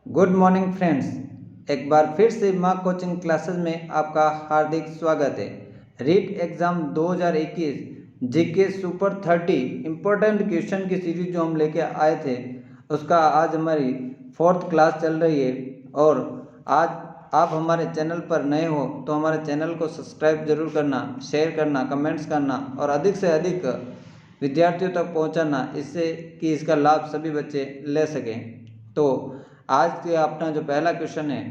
Good morning friends. एक बार फिर से माँ कोचिंग क्लासेस में आपका हार्दिक स्वागत है। REET exam 2021 GK super 30 important question की सीरीज जो हम लेके आए थे उसका आज हमारी 4th क्लास चल रही है। और आज आप हमारे चैनल पर नए हो तो हमारे चैनल को सब्सक्राइब जरूर करना, शेयर करना, कमेंट्स करना और अधिक से अधिक विद्यार्थियों तक पहुंचाना, इससे कि इसका लाभ सभी बच्चे ले सकें। तो आज के अपना जो पहला क्वेश्चन है,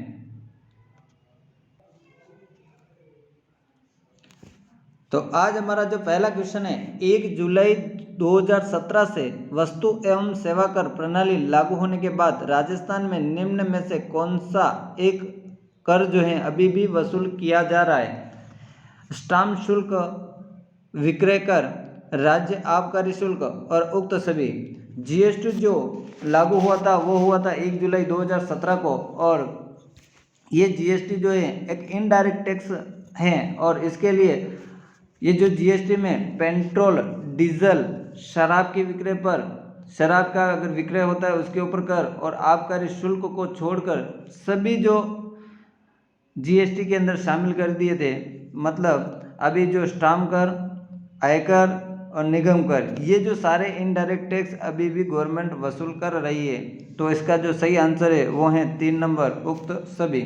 तो आज हमारा जो पहला क्वेश्चन है, 1 जुलाई 2017 से वस्तु एवं सेवा कर प्रणाली लागू होने के बाद राजस्थान में निम्न में से कौन सा एक कर जो है अभी भी वसूल किया जा रहा है? स्टाम्प शुल्क, विक्रय कर, राज्य आबकारी शुल्क और उक्त सभी। जीएसटी जो लागू हुआ था वो हुआ था 1 जुलाई 2017 को, और ये जीएसटी जो है एक इनडायरेक्ट टैक्स है। और इसके लिए ये जो जीएसटी में पेट्रोल, डीजल, शराब के विक्रय पर, शराब का अगर विक्रय होता है उसके ऊपर कर और आबकारी शुल्क को छोड़कर सभी जो जीएसटी के अंदर शामिल कर दिए थे। मतलब अभी जो स्टाम्प कर, आयकर और निगम कर, ये जो सारे इनडायरेक्ट टैक्स अभी भी गवर्नमेंट वसूल कर रही है। तो इसका जो सही आंसर है वो है 3 नंबर, उक्त सभी।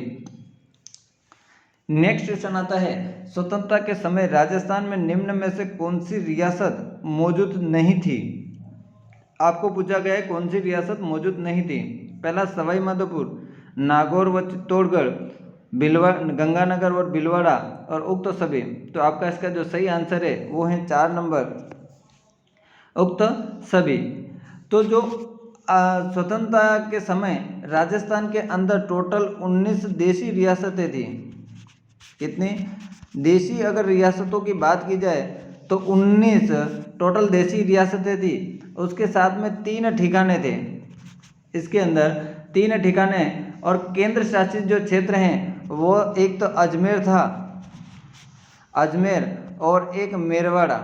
नेक्स्ट क्वेश्चन आता है, स्वतंत्रता के समय राजस्थान में निम्न में से कौन सी रियासत मौजूद नहीं थी? आपको पूछा गया है कौन सी रियासत मौजूद नहीं थी। पहला सवाई माधोपुर, नागौर व चित्तौड़गढ़, गंगानगर और भीलवाड़ा और उक्त सभी। तो आपका इसका जो सही आंसर है वो है 4 नंबर, उक्त सभी। तो जो स्वतंत्रता के समय राजस्थान के अंदर टोटल 19 देशी रियासतें थी। कितनी देशी, अगर रियासतों की बात की जाए तो 19 टोटल देशी रियासतें थी। उसके साथ में 3 ठिकाने थे, इसके अंदर 3 ठिकाने। और केंद्र शासित जो क्षेत्र हैं वो एक तो अजमेर था, अजमेर, और एक मेरवाड़ा।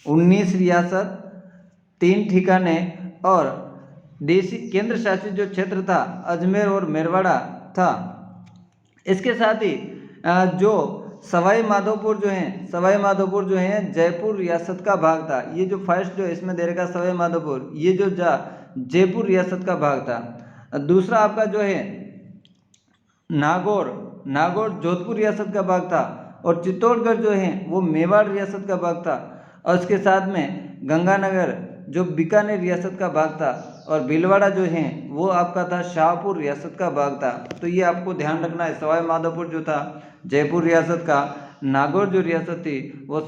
19 रियासत, 3 ठिकाने और देशी केंद्र शासित जो क्षेत्र था अजमेर और मेरवाड़ा था। इसके साथ ही जो सवाई माधोपुर जो है, सवाई माधोपुर जो है जयपुर रियासत का भाग था। ये जो फर्स्ट जो इसमें दे रखा सवाई माधोपुर, ये जो जयपुर रियासत का भाग था। दूसरा आपका जो है नागौर, नागौर जोधपुर रियासत का भाग था। और चित्तौड़गढ़ जो है वो मेवाड़ रियासत का भाग था। और उसके साथ में गंगानगर जो बीकानेर रियासत का भाग था। और भीलवाड़ा जो है वो आपका था शाहपुर रियासत का भाग था। तो ये आपको ध्यान रखना है, सवाई माधोपुर जो था जयपुर रियासत का, नागौर जो रियासत थी वो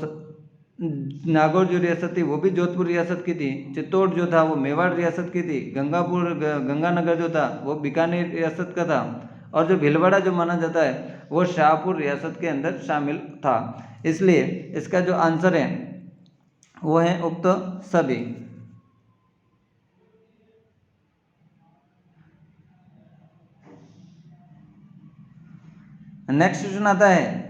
नागौर जो रियासत थी वो भी जोधपुर रियासत की थी। चित्तौड़ जो था वो मेवाड़ रियासत की थी। गंगानगर जो था वो बीकानेर रियासत का था। और जो भीलवाड़ा जो माना जाता है वो शाहपुर रियासत के अंदर शामिल था। इसलिए इसका जो आंसर है वो है उक्त सभी। नेक्स्ट क्वेश्चन आता है,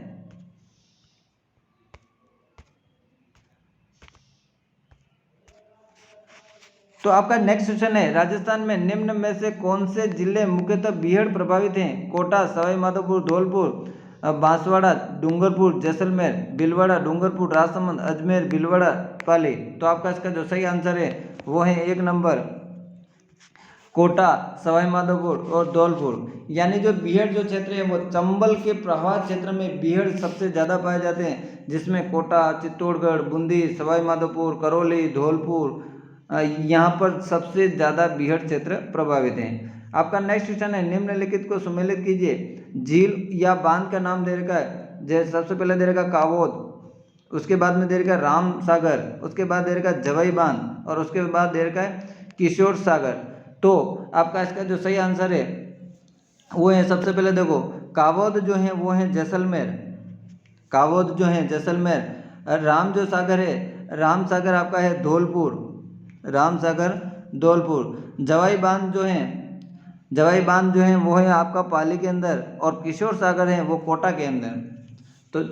तो आपका नेक्स्ट क्वेश्चन है, राजस्थान में निम्न में से कौन से जिले मुख्यतः बीहड़ प्रभावित हैं? कोटा, सवाई माधोपुर, धौलपुर, बांसवाड़ा, डूंगरपुर, जैसलमेर, भीलवाड़ा, डूंगरपुर, राजसमंद, अजमेर, भीलवाड़ा, पाली। तो आपका इसका जो सही आंसर है वो है 1 नंबर, कोटा, सवाई माधोपुर और धौलपुर। यानी जो बीहड़ जो क्षेत्र है वो चंबल के प्रवाह क्षेत्र में बीहड़ सबसे ज़्यादा पाए जाते हैं, जिसमें कोटा, चित्तौड़गढ़, बूंदी, सवाई माधोपुर, करौली, धौलपुर, यहाँ पर सबसे ज़्यादा बीहड़ क्षेत्र प्रभावित हैं। आपका नेक्स्ट क्वेश्चन है, निम्नलिखित को सुमेलित कीजिए। झील या बांध का नाम दे रखा है, जैसे सबसे पहले दे रखा कावोद, उसके बाद में दे रखा है राम सागर, उसके बाद दे रखा है जवाई बांध और उसके बाद दे रखा है किशोर सागर। तो आपका इसका जो सही आंसर है वो है, सबसे पहले देखो कावोद जो है वो है जैसलमेर, कावोद जो है जैसलमेर। राम जो सागर है, राम सागर आपका है धौलपुर, राम सागर धौलपुर। जवाई बांध जो है, जवाई बांध जो है वो है आपका पाली के अंदर, और किशोर सागर है वो कोटा के अंदर। तो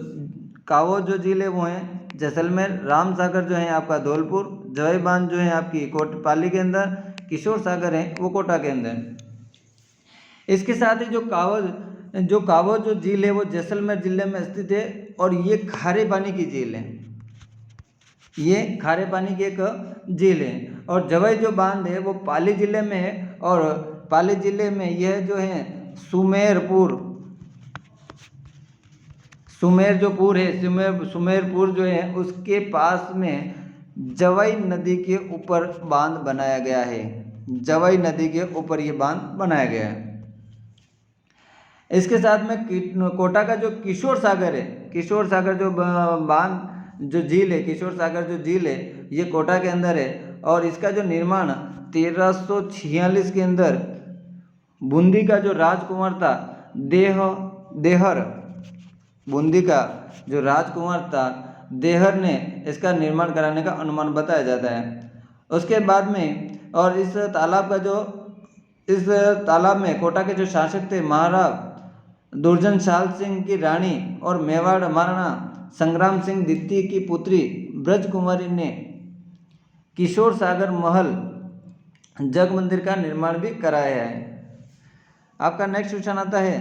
कावोद जो झील है वो है जैसलमेर, राम सागर जो है आपका धौलपुर, जवाई बांध जो है आपकी पाली के अंदर, किशोर सागर है वो कोटा के अंदर। इसके साथ ही जो कावो जो झील है वो जैसलमेर जिले में स्थित है और ये खारे पानी की झील है। ये खारे पानी की एक झील है। और जवई जो बांध है वो पाली जिले में है और पाली जिले में यह जो है सुमेरपुर जो है उसके पास में जवई नदी के ऊपर बांध बनाया गया है। जवई नदी के ऊपर ये बांध बनाया गया है। इसके साथ में कोटा का जो किशोर सागर है, किशोर सागर जो बांध जो झील है, किशोर सागर जो झील है ये कोटा के अंदर है और इसका जो निर्माण 1346 के अंदर बूंदी का जो राजकुमार था देहर, बूंदी का जो राजकुमार था देहर ने इसका निर्माण कराने का अनुमान बताया जाता है। उसके बाद में और इस तालाब में कोटा के जो शासक थे महाराज दुर्जनशाल सिंह की रानी और मेवाड़ महाराणा संग्राम सिंह द्वितीय की पुत्री ब्रज कुमारी ने किशोर सागर महल जग मंदिर का निर्माण भी कराया है। आपका नेक्स्ट क्वेश्चन आता है,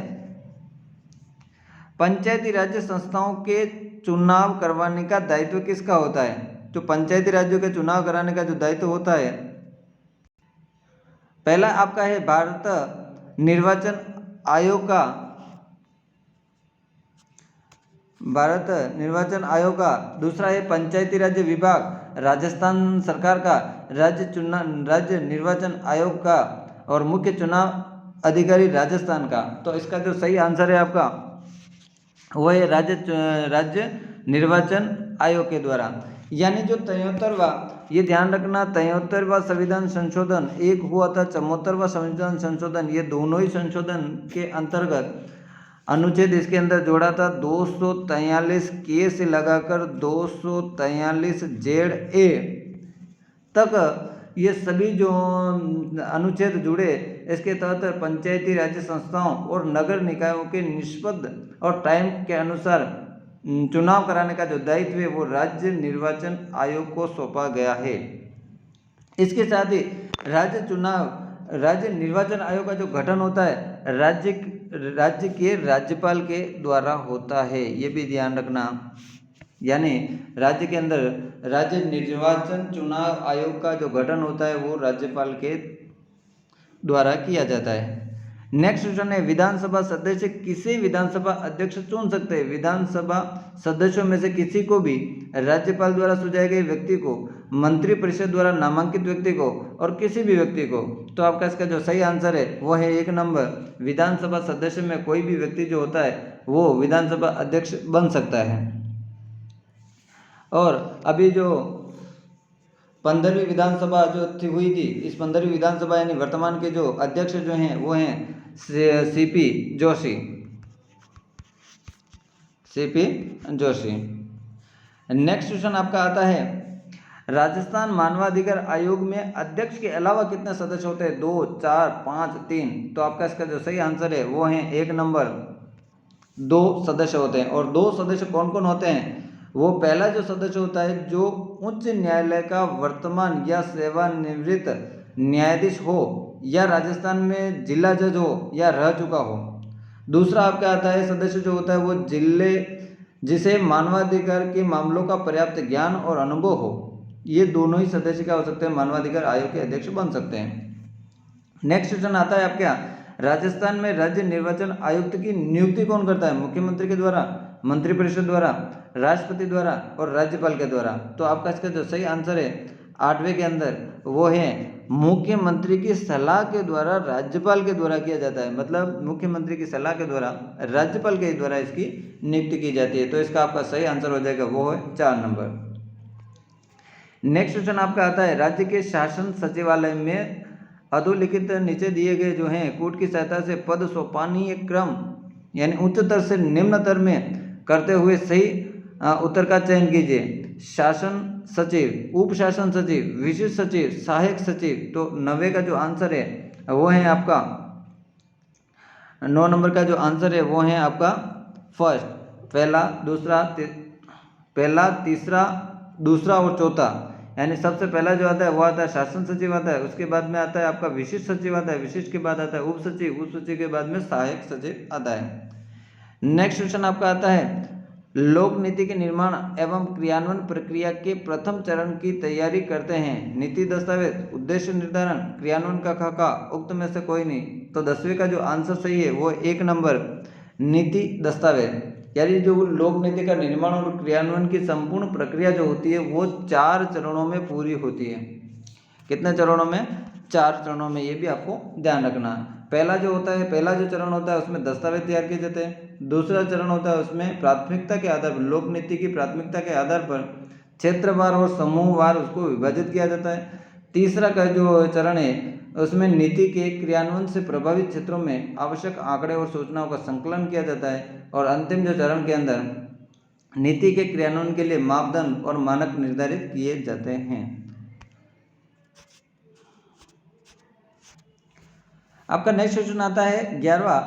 पंचायती राज्य संस्थाओं के चुनाव करवाने का दायित्व किसका होता है? तो पंचायती राज्यों के चुनाव कराने का जो दायित्व होता है, पहला आपका है भारत निर्वाचन आयोग का, दूसरा है पंचायती राज्य विभाग राजस्थान सरकार का, राज्य निर्वाचन आयोग का और मुख्य चुनाव अधिकारी राजस्थान का। तो इसका जो सही आंसर है आपका वो है राज्य निर्वाचन आयोग के द्वारा। यानी जो 73वां, ये ध्यान रखना 73वां संविधान संशोधन एक हुआ था, 74वां संविधान संशोधन, ये दोनों ही संशोधन के अंतर्गत अनुच्छेद इसके अंदर जोड़ा था 243 के से लगाकर 243 जेड ए तक ये सभी जो अनुच्छेद जुड़े, इसके तहत पंचायती राज्य संस्थाओं और नगर निकायों के निष्पक्ष और टाइम के अनुसार चुनाव कराने का जो दायित्व है वो राज्य निर्वाचन आयोग को सौंपा गया है। इसके साथ ही राज्य निर्वाचन आयोग का जो गठन होता है राज्य के राज्यपाल के द्वारा होता है, ये भी ध्यान रखना। यानी राज्य के अंदर राज्य निर्वाचन चुनाव आयोग का जो गठन होता है वो राज्यपाल के द्वारा किया जाता है। नेक्स्ट क्वेश्चन है, विधानसभा सदस्य किसी विधानसभा अध्यक्ष चुन सकते हैं? विधानसभा सदस्यों में से किसी को भी राज्यपाल द्वारा सुझाए गए व्यक्ति को, मंत्रिपरिषद द्वारा नामांकित व्यक्ति को और किसी भी व्यक्ति को। तो आपका इसका जो सही आंसर है वो है 1 नंबर, विधानसभा सदस्य में कोई भी व्यक्ति जो होता है वो विधानसभा अध्यक्ष बन सकता है। और अभी जो 15वीं विधानसभा जो हुई थी, इस 15वीं विधानसभा यानी वर्तमान के जो अध्यक्ष जो हैं वो हैं सीपी जोशी। नेक्स्ट क्वेश्चन आपका आता है, राजस्थान मानवाधिकार आयोग में अध्यक्ष के अलावा कितने सदस्य होते हैं? 2, 4, 5, 3। तो आपका इसका जो सही आंसर है वो है 1 नंबर, 2 सदस्य होते हैं। और 2 सदस्य कौन कौन होते हैं? वो पहला जो सदस्य होता है जो उच्च न्यायालय का वर्तमान या सेवानिवृत्त न्यायाधीश हो या राजस्थान में जिला जज हो या रह चुका हो। दूसरा आपका आता है सदस्य जो होता है वो जिसे मानवाधिकार के मामलों का पर्याप्त ज्ञान और अनुभव हो। ये दोनों ही सदस्य क्या हो सकते हैं? मानवाधिकार आयोग के अध्यक्ष बन सकते हैं। नेक्स्ट क्वेश्चन आता है आपका, राजस्थान में राज्य निर्वाचन आयुक्त की नियुक्ति कौन करता है? मुख्यमंत्री के द्वारा, मंत्रिपरिषद द्वारा, राष्ट्रपति द्वारा और राज्यपाल के द्वारा। तो आपका इसका जो सही आंसर है 8वें के अंदर वो है मुख्यमंत्री की सलाह के द्वारा राज्यपाल के द्वारा किया जाता है। मतलब मुख्यमंत्री की सलाह के द्वारा राज्यपाल के द्वारा इसकी नियुक्ति की जाती है। तो इसका आपका सही आंसर हो जाएगा वो है 4 नंबर। नेक्स्ट क्वेश्चन आपका आता है, राज्य के शासन सचिवालय में अधोलिखित नीचे दिए गए जो हैं कूट की सहायता से पद सोपानीय क्रम यानी उच्चतर से निम्नतर में करते हुए सही उत्तर का चयन कीजिए। शासन सचिव, उप शासन सचिव, विशिष्ट सचिव, सहायक सचिव। तो 9 का जो आंसर है वो है आपका 9 नंबर का जो आंसर है वो है आपका फर्स्ट, पहला, तीसरा, दूसरा और चौथा, यानी सबसे पहला जो आता है वो आता है शासन सचिव आता है, उसके बाद में आता है आपका विशिष्ट सचिव आता है, विशिष्ट के बाद आता है उप सचिव, उप सचिव के बाद में सहायक सचिव आता है। नेक्स्ट क्वेश्चन आपका आता है लोक नीति के निर्माण एवं क्रियान्वयन प्रक्रिया के प्रथम चरण की तैयारी करते हैं। नीति दस्तावेज, उद्देश्य निर्धारण, क्रियान्वयन का खाका, उक्त में से कोई नहीं। तो 10वीं का जो आंसर सही है वो 1 नंबर नीति दस्तावेज, यानी जो लोक नीति का निर्माण और क्रियान्वयन की संपूर्ण प्रक्रिया जो होती है वो 4 चरणों में पूरी होती है। कितने चरणों में? 4 चरणों में, ये भी आपको ध्यान रखना है। पहला जो चरण होता है उसमें दस्तावेज तैयार किए जाते हैं। दूसरा चरण होता है उसमें प्राथमिकता के आधार पर, लोक नीति की प्राथमिकता के आधार पर क्षेत्रवार और समूहवार उसको विभाजित किया जाता है। तीसरा का जो चरण है उसमें नीति के क्रियान्वयन से प्रभावित क्षेत्रों में आवश्यक आंकड़े और सूचनाओं का संकलन किया जाता है। और अंतिम जो चरण के अंदर नीति के क्रियान्वयन के लिए मापदंड और मानक निर्धारित किए जाते हैं। आपका नेक्स्ट क्वेश्चन आता है 11वां,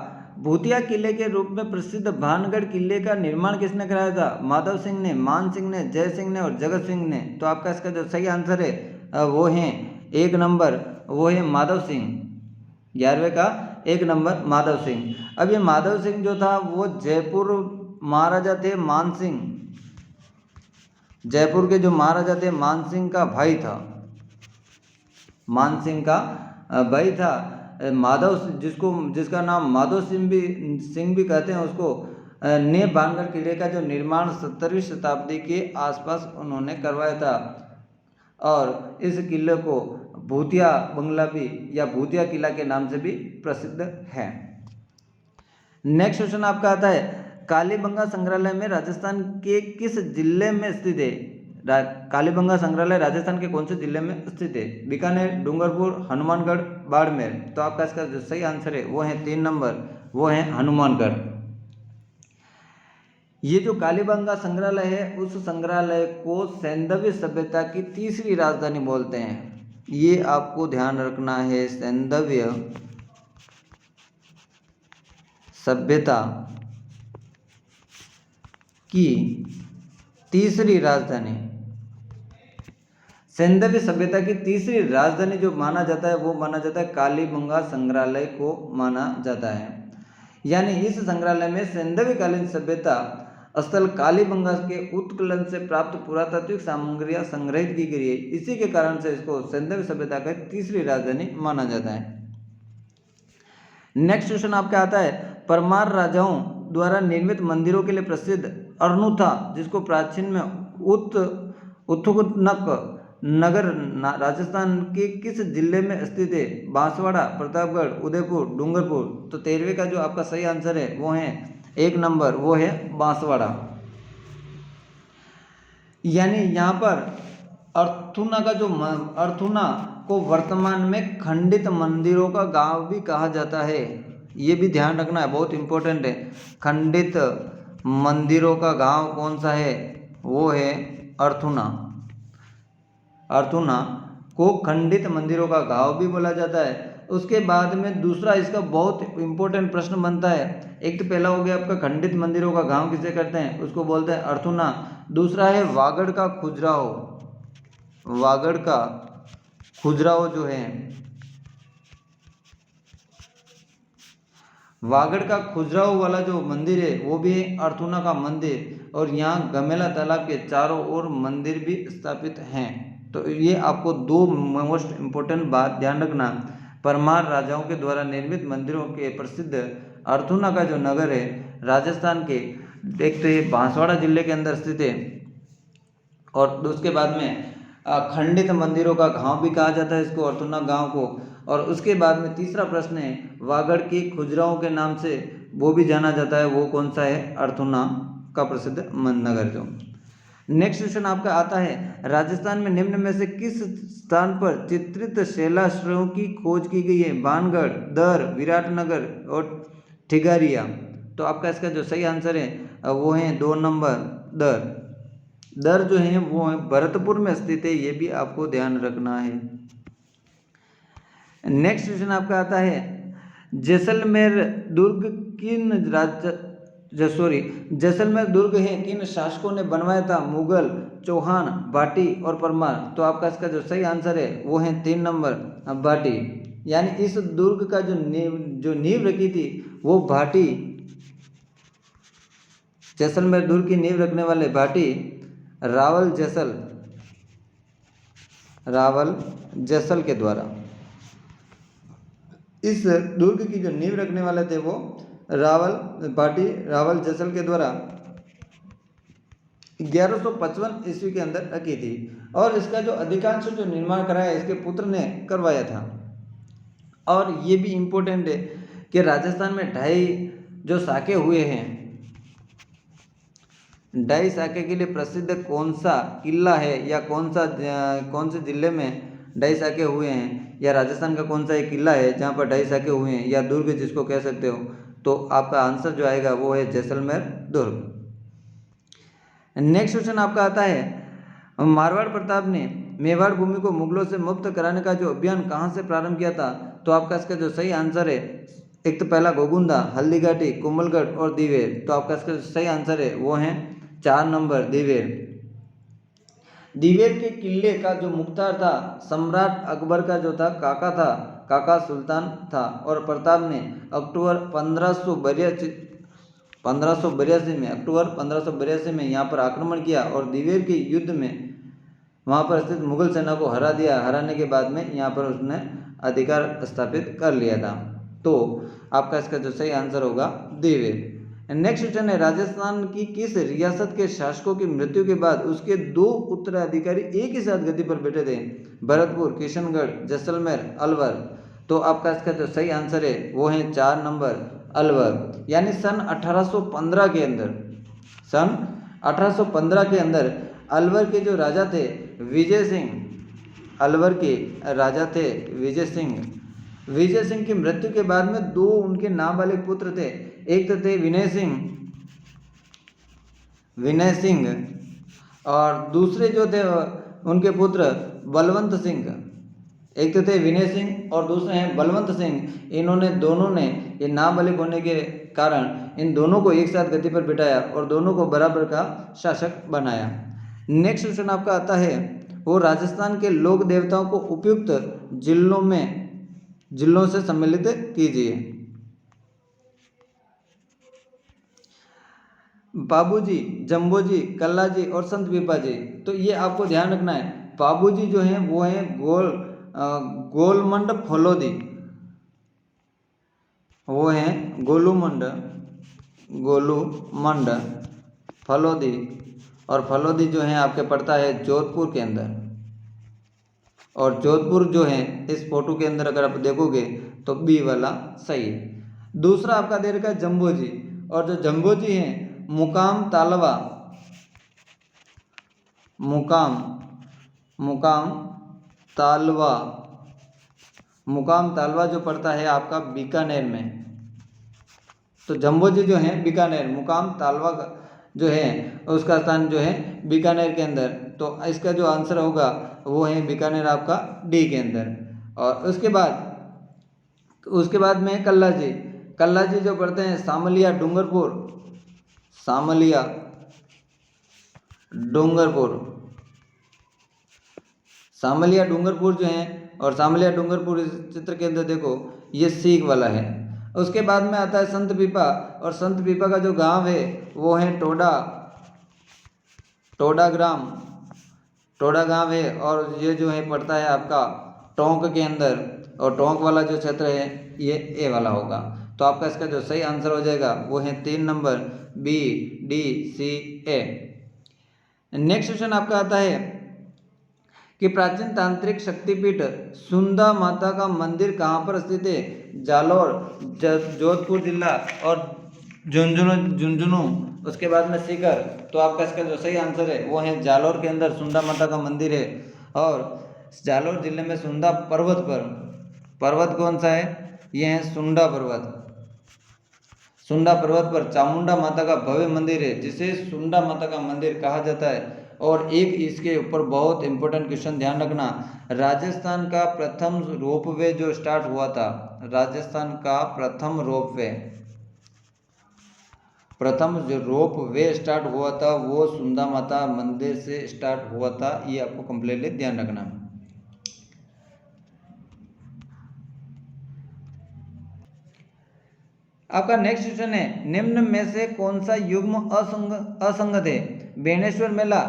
भूतिया किले के रूप में प्रसिद्ध भानगढ़ किले का निर्माण किसने कराया था? माधव सिंह ने, मान सिंह ने, जय सिंह ने और जगत सिंह ने। तो आपका इसका जो सही आंसर है वो है 1 नंबर, वो है माधव सिंह। 11वें का 1 नंबर माधव सिंह। अब ये माधव सिंह जो था वो जयपुर महाराजा थे मान सिंह, जयपुर के जो महाराजा थे मान सिंह का भाई था, मान सिंह का भाई था। माधव जिसका नाम माधव सिंह भी कहते हैं उसको ने भानगढ़ किले का जो निर्माण 17वीं शताब्दी के आसपास उन्होंने करवाया था। और इस किले को भूतिया बंगला भी या भूतिया किला के नाम से भी प्रसिद्ध है। नेक्स्ट क्वेश्चन आपका आता है कालीबंगा संग्रहालय में राजस्थान के किस जिले में स्थित है? कालीबंगा संग्रहालय राजस्थान के कौन से जिले में स्थित है? बीकानेर, डूंगरपुर, हनुमानगढ़, बाड़मेर। तो आपका इसका जो सही आंसर है वो है 3 नंबर, वो है हनुमानगढ़। ये जो कालीबंगा संग्रहालय है उस संग्रहालय को सैंधवी सभ्यता की तीसरी राजधानी बोलते हैं। ये आपको ध्यान रखना है, सैंधव्य सभ्यता की तीसरी राजधानी, सैंधवी सभ्यता की तीसरी राजधानी जो माना जाता है वो माना जाता है कालीबंगा संग्रहालय को माना जाता है। यानी इस संग्रहालय में सैंधवी कालीन सभ्यता स्थल कालीबंगा के उत्खनन से प्राप्त पुरातात्विक सामग्रियां संग्रहित की गई है। इसी के कारण से इसको सैंधवी सभ्यता का तीसरी राजधानी माना जाता है। नेक्स्ट क्वेश्चन आपका आता है परमार राजाओं द्वारा निर्मित मंदिरों के लिए प्रसिद्ध अरनूथा, जिसको प्राचीन में उत्थुनक नगर राजस्थान के किस जिले में स्थित है? बांसवाड़ा, प्रतापगढ़, उदयपुर, डूंगरपुर। तो 13वें का जो आपका सही आंसर है वो है 1 नंबर, वो है बांसवाड़ा। यानी यहाँ पर अर्थुना को वर्तमान में खंडित मंदिरों का गांव भी कहा जाता है। ये भी ध्यान रखना है, बहुत इंपॉर्टेंट है। खंडित मंदिरों का गांव कौन सा है? वो है अर्थुना। अर्थुना को खंडित मंदिरों का गांव भी बोला जाता है। उसके बाद में दूसरा इसका बहुत इंपॉर्टेंट प्रश्न बनता है। एक तो पहला हो गया आपका खंडित मंदिरों का गांव किसे करते हैं, उसको बोलते हैं अर्थुना। दूसरा है वागड़ का खुजराहो, वागड़ का खुजराहो जो है, वागड़ का खुजराहो वाला जो मंदिर है वो भी है अर्थुना का मंदिर। और यहाँ गमेला तालाब के चारों ओर मंदिर भी स्थापित हैं। तो ये आपको 2 मोस्ट इम्पोर्टेंट बात ध्यान रखना। परमार राजाओं के द्वारा निर्मित मंदिरों के प्रसिद्ध अर्थुना का जो नगर है राजस्थान के, एक तो ये बांसवाड़ा जिले के अंदर स्थित है और उसके बाद में खंडित मंदिरों का गांव भी कहा जाता है इसको, अर्थुना गांव को। और उसके बाद में तीसरा प्रश्न है वागड़ की खुजराहों के नाम से वो भी जाना जाता है, वो कौन सा है? अर्थुना का प्रसिद्ध नगर जो। नेक्स्ट क्वेश्चन आपका आता है राजस्थान में निम्न में से किस स्थान पर चित्रित शैलाश्रयों की खोज की गई है? बानगढ़, दर, विराटनगर और ठिगारिया। तो आपका इसका जो सही आंसर है वो है 2 नंबर दर। दर जो है वो भरतपुर में स्थित है, ये भी आपको ध्यान रखना है। नेक्स्ट क्वेश्चन आपका आता है जैसलमेर दुर्ग किन जैसलमेर दुर्ग है किन शासकों ने बनवाया था? मुगल, चौहान, भाटी और परमार। तो आपका इसका जो सही आंसर है वो है 3 नंबर भाटी। यानी इस दुर्ग का जो नींव रखी थी वो भाटी, जैसलमेर दुर्ग की नींव रखने वाले भाटी रावल जैसल के द्वारा। इस दुर्ग की जो नींव रखने वाले थे वो भाटी रावल जैसल के द्वारा 1155 ईस्वी के अंदर रखी थी। और इसका जो अधिकांश जो निर्माण कराया इसके पुत्र ने करवाया था। और ये भी इम्पोर्टेंट है कि राजस्थान में ढाई जो साके हुए हैं, ढाई साके के लिए प्रसिद्ध कौन सा किला है या कौन से जिले में ढाई साके हुए हैं, या राजस्थान का कौन सा एक किला है जहाँ पर ढाई साके हुए हैं, या दुर्ग जिसको कह सकते हो। तो आपका आंसर जो आएगा वो है जैसलमेर दुर्ग। नेक्स्ट क्वेश्चन आपका आता है मारवाड़ प्रताप ने मेवाड़ भूमि को मुगलों से मुक्त कराने का जो अभियान कहाँ से प्रारंभ किया था? तो आपका इसका जो सही आंसर है, एक तो पहला गोगुंदा, हल्दीघाटी, कोमलगढ़ और दिवेर। तो आपका इसका जो सही आंसर है वो है 4 नंबर दिवेर। दिवेर के किले का जो मुख्तार था सम्राट अकबर का जो था काका सुल्तान था। और प्रताप ने अक्टूबर 1582 में यहाँ पर आक्रमण किया और दिवेर के युद्ध में वहाँ पर स्थित मुगल सेना को हराने के बाद में यहाँ पर उसने अधिकार स्थापित कर लिया था। तो आपका इसका जो सही आंसर होगा दिवेर। नेक्स्ट क्वेश्चन है राजस्थान की किस रियासत के शासकों की मृत्यु के बाद उसके 2 उत्तराधिकारी एक ही साथ गद्दी पर बैठे थे? भरतपुर, किशनगढ़, जैसलमेर, अलवर। तो आपका इसका जो सही आंसर है वो है 4 नंबर अलवर। यानी सन 1815 के अंदर अलवर के जो राजा थे विजय सिंह की मृत्यु के बाद में 2 उनके नाम वाले पुत्र थे। एक तो थे विनय सिंह और दूसरे जो थे उनके पुत्र बलवंत सिंह। एक तो थे विनय सिंह और दूसरे हैं बलवंत सिंह। दोनों ने ये नाबालिग होने के कारण इन दोनों को एक साथ गद्दी पर बिठाया और दोनों को बराबर का शासक बनाया। नेक्स्ट क्वेश्चन आपका आता है वो राजस्थान के लोक देवताओं को उपयुक्त जिलों से सम्मिलित कीजिए। बाबूजी, जम्बोजी, कल्लाजी और संत पीपाजी। तो ये आपको ध्यान रखना है। बाबूजी जो हैं वो हैं गोलमंड फलोदी, वो हैं गोलूमंड फलोदी। और फलोदी जो है आपके पड़ता है जोधपुर के अंदर। और जोधपुर जो है इस फोटो के अंदर अगर आप देखोगे तो बी वाला सही है। दूसरा आपका दे रखा है जम्बोजी। और जो जम्बोजी हैं मुकाम तालवा जो पड़ता है आपका बीकानेर में। तो जम्बोजी जो है बीकानेर, मुकाम तालवा जो है उसका स्थान जो है बीकानेर के अंदर। तो इसका जो आंसर होगा वो है बीकानेर आपका डी के अंदर। और उसके बाद में कल्लाजी जो पढ़ते हैं सामलिया डूंगरपुर जो है। और सामलिया डूंगरपुर इस चित्र के अंदर देखो ये सीख वाला है। उसके बाद में आता है संत पीपा। और संत पीपा का जो गांव है वो है टोडा गांव है। और ये जो है पड़ता है आपका टोंक के अंदर। और टोंक वाला जो क्षेत्र है ये ए वाला होगा। तो आपका इसका जो सही आंसर हो जाएगा वो है 3 नंबर बी डी सी ए। नेक्स्ट क्वेश्चन आपका आता है कि प्राचीन तांत्रिक शक्तिपीठ सुंदा माता का मंदिर कहाँ पर स्थित है? जालोर, जोधपुर जिला और झुंझुनू, उसके बाद में सीकर। तो आपका इसका जो सही आंसर है वो है जालोर के अंदर सुंदा माता का मंदिर है। और जालोर जिले में सुंदा पर्वत कौन सा है? ये है सुंडा पर्वत पर चामुंडा माता का भव्य मंदिर है जिसे सुंडा माता का मंदिर कहा जाता है। और एक इसके ऊपर बहुत इंपॉर्टेंट क्वेश्चन ध्यान रखना, राजस्थान का प्रथम रोपवे जो स्टार्ट हुआ था, राजस्थान का प्रथम रोपवे प्रथम जो रोप वे स्टार्ट हुआ था वो सुंदा माता मंदिर से स्टार्ट हुआ था, ये आपको कंप्लीटली ध्यान रखना। आपका नेक्स्ट क्वेश्चन है, निम्न में से कौन सा युग्म असंगत है? बेणेश्वर मेला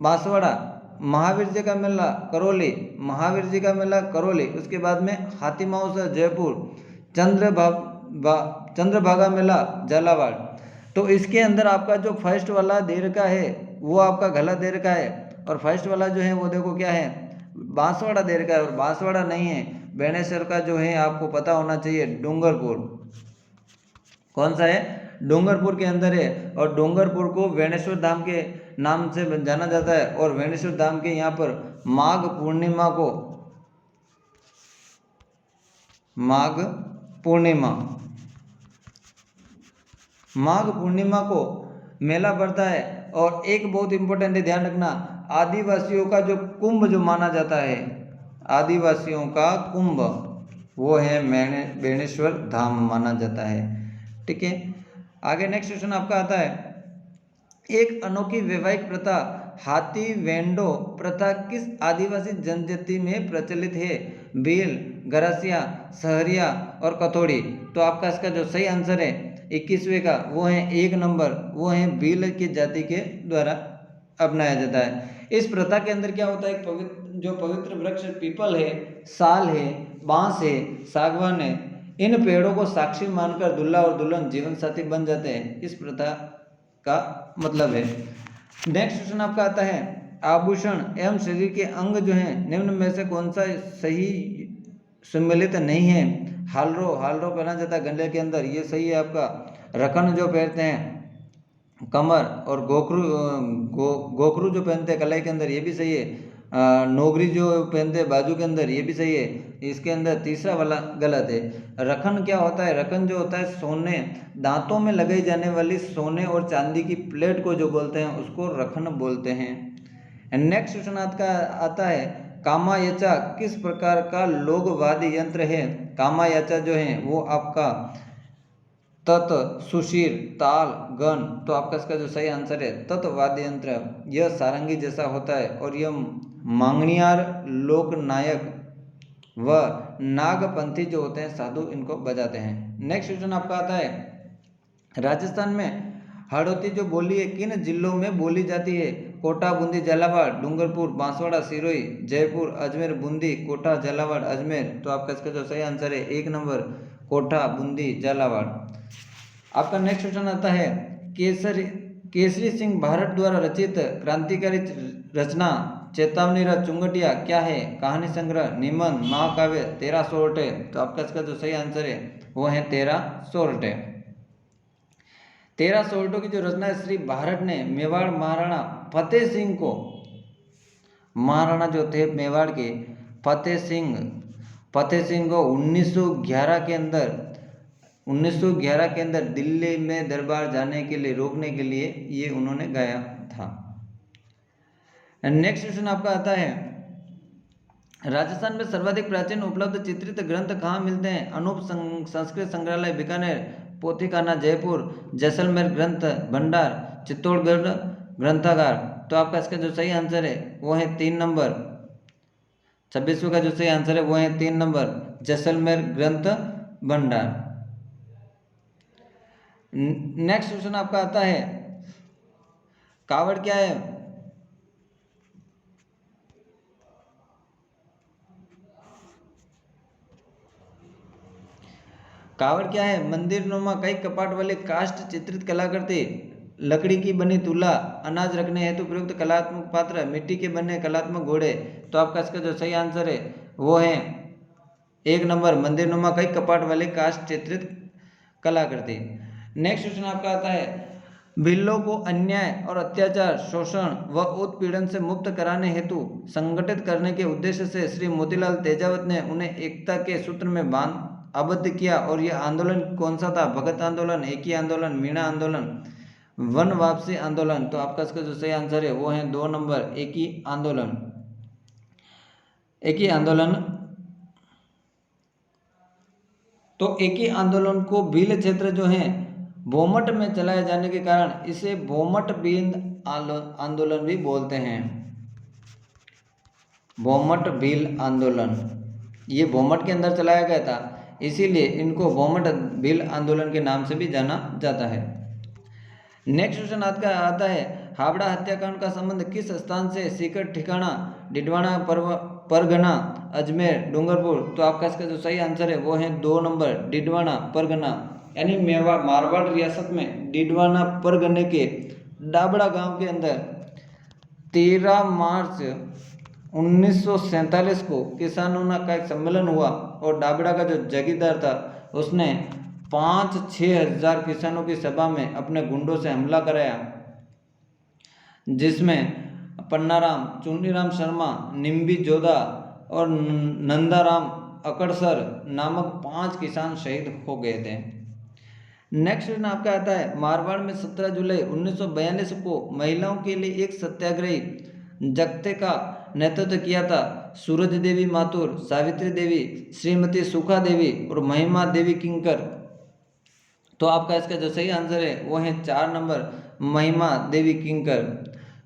बांसवाड़ा, महावीर जी का मेला करौली, महावीर जी का मेला करौली, उसके बाद में हाथी महोत्सव जयपुर, चंद्रभागा मेला झालावाड़। तो इसके अंदर आपका जो फर्स्ट वाला दे रखा है वो आपका गलत दे रखा है, और फर्स्ट वाला जो है वो देखो क्या है, बांसवाड़ा दे रखा है, और बांसवाड़ा नहीं है। बेणेश्वर का जो है आपको पता होना चाहिए डूंगरपुर। कौन सा है? डूंगरपुर के अंदर है, और डूंगरपुर को वेणेश्वर धाम के नाम से जाना जाता है, और वेणेश्वर धाम के यहाँ पर माघ पूर्णिमा को, माघ पूर्णिमा को मेला पड़ता है। और एक बहुत इंपॉर्टेंट है, ध्यान रखना, आदिवासियों का जो कुंभ जो माना जाता है, आदिवासियों का कुंभ वो है बेणेश्वर धाम माना जाता है। ठीक है, आगे नेक्स्ट क्वेश्चन आपका आता है, एक अनोखी वैवाहिक प्रथा हाथी वेंडो प्रथा किस आदिवासी जनजाति में प्रचलित है? भील, गरासिया, सहरिया और कथोड़ी। तो आपका इसका जो सही आंसर है 21वें का वो है 1 नंबर, वो है भील की जाति के द्वारा अपनाया जाता है। इस प्रथा के अंदर क्या होता है, जो पवित्र वृक्ष पीपल है, साल है, बांस है, सागवान है, इन पेड़ों को साक्षी मानकर दूल्हा और दुल्हन जीवन साथी बन जाते हैं, इस प्रथा का मतलब है। नेक्स्ट क्वेश्चन आपका आता है, आभूषण एवं शरीर के अंग जो हैं निम्न में से कौन सा सही सम्मिलित नहीं है? हालरो पहना जाता है गले के अंदर, ये सही है आपका। रखन जो पहनते हैं कमर, और गोखरू जो पहनते हैं कलाई के अंदर, ये भी सही है। नोगरी जो पहनते हैं बाजू के अंदर, ये भी सही है। इसके अंदर तीसरा वाला गलत है। रखन क्या होता है? रखन जो होता है सोने, दांतों में लगाई जाने वाली सोने और चांदी की प्लेट को जो बोलते हैं उसको रखन बोलते हैं। नेक्स्ट क्वेश्चन आपका आता है, कामायचा किस प्रकार का लोकवाद्य यंत्र है? कामायचा जो है वो आपका तत्, सुशीर, ताल, गण। तो आपका इसका जो सही आंसर है तत् वाद्य यंत्र, यह सारंगी जैसा होता है, और यह मांगणियार, लोकनायक व नागपंथी जो होते हैं साधु इनको बजाते हैं। नेक्स्ट क्वेश्चन आपका आता है, राजस्थान में हाड़ौती जो बोली है किन जिलों में बोली जाती है? कोटा, बूंदी, झालावाड़, डूंगरपुर, बांसवाड़ा, सिरोही, जयपुर, अजमेर, बूंदी, कोटा, झालावाड़, अजमेर। तो आपका इसका जो सही आंसर है 1 नंबर कोटा, बूंदी, झालावाड़। आपका नेक्स्ट क्वेश्चन आता है, केसरी सिंह भारत द्वारा रचित क्रांतिकारी रचना चेतावनी चुंगटिया क्या है? कहानी संग्रह, निबंध, महाकाव्य, 13 सोरठे। तो आपका इसका जो सही आंसर है वो है 13 सोरठे। 13 सोरठों की जो रचना है श्री भारत ने मेवाड़ महाराणा फतेह सिंह को, महाराणा जो थे मेवाड़ के फतेह सिंह को 1911 के अंदर दिल्ली में दरबार जाने के लिए रोकने के लिए ये उन्होंने गाया था। नेक्स्ट क्वेश्चन आपका आता है, राजस्थान में सर्वाधिक प्राचीन उपलब्ध चित्रित ग्रंथ कहाँ मिलते हैं? अनूप संस्कृत संग्रहालय बीकानेर, पोथीखाना जयपुर, जैसलमेर ग्रंथ भंडार, चित्तौड़गढ़ ग्रंथागार। तो आपका इसका जो सही आंसर है वो है 3 नंबर, 26वें का जो सही आंसर है वो है 3 नंबर, जैसलमेर ग्रंथ भंडार। नेक्स्ट क्वेश्चन आपका आता है, कावड़ क्या है? कावड़ क्या है? मंदिर नुमा कई कपाट वाले काष्ठ चित्रित कलाकृति, लकड़ी की बनी तुला, अनाज रखने हेतु प्रयुक्त कलात्मक पात्र, मिट्टी के बने कलात्मक घोड़े। तो आपका इसका जो सही आंसर है वो है 1 नंबर, मंदिर नुमा कई कपाट वाले काष्ठ चित्रित कलाकृति। नेक्स्ट क्वेश्चन आपका आता है, भिल्लों को अन्याय और अत्याचार, शोषण व उत्पीड़न से मुक्त कराने हेतु संगठित करने के उद्देश्य से श्री मोतीलाल तेजावत ने उन्हें एकता के सूत्र में आबद्ध किया, और यह आंदोलन कौन सा था? भगत आंदोलन, एकी आंदोलन, मीणा आंदोलन, वन वापसी आंदोलन। तो आपका इसका जो सही आंसर है वो है 2 नंबर, एकी आंदोलन। एकी आंदोलन, तो एकी आंदोलन को भील क्षेत्र जो है भूमट में चलाए जाने के कारण इसे भूमट भील आंदोलन भी बोलते हैं। भूमट भील आंदोलन, ये भूमट के अंदर चलाया गया था, इसीलिए इनको भूमट भील आंदोलन के नाम से भी जाना जाता है। नेक्स्ट क्वेश्चन आता है हावड़ा हत्याकांड का संबंध किस स्थान से सीकर, ठिकाना, डिडवाना, परगना, अजमेर, डूंगरपुर। तो आपका इसका जो सही आंसर है वो है 2 नंबर डिडवाना परगना, यानी मारवाड़ रियासत में डिडवाना परगने के डाबड़ा गांव के अंदर 13 मार्च 1947 को किसानों का एक सम्मेलन हुआ और डाबड़ा का जो जागीरदार था उसने 5-6 हज़ार किसानों की सभा में अपने गुंडों से हमला कराया, जिसमें पन्नाराम, चुन्नीराम शर्मा, निम्बी जोधा और नंदाराम अकड़सर नामक 5 किसान शहीद हो गए थे। नेक्स्ट क्वेश्चन आपका आता है मारवाड़ में 17 जुलाई 1942 को महिलाओं के लिए एक सत्याग्रही जगते का नेतृत्व किया था। सूरज देवी माथुर, सावित्री देवी, श्रीमती सुखा देवी और महिमा देवी किंकर। तो आपका इसका जो सही आंसर है वो है 4 नंबर महिमा देवी किंकर।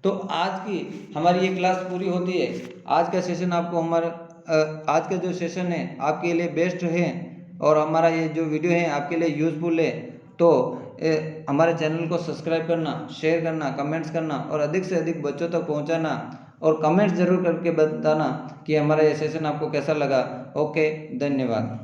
तो आज की हमारी ये क्लास पूरी होती है। आज का सेशन आपको आज का जो सेशन है आपके लिए बेस्ट है और हमारा ये जो वीडियो है आपके लिए यूज़फुल है। तो हमारे चैनल को सब्सक्राइब करना, शेयर करना, कमेंट्स करना और अधिक से अधिक बच्चों तक पहुंचाना और कमेंट्स ज़रूर करके बताना कि हमारा ये सेशन आपको कैसा लगा। ओके, धन्यवाद।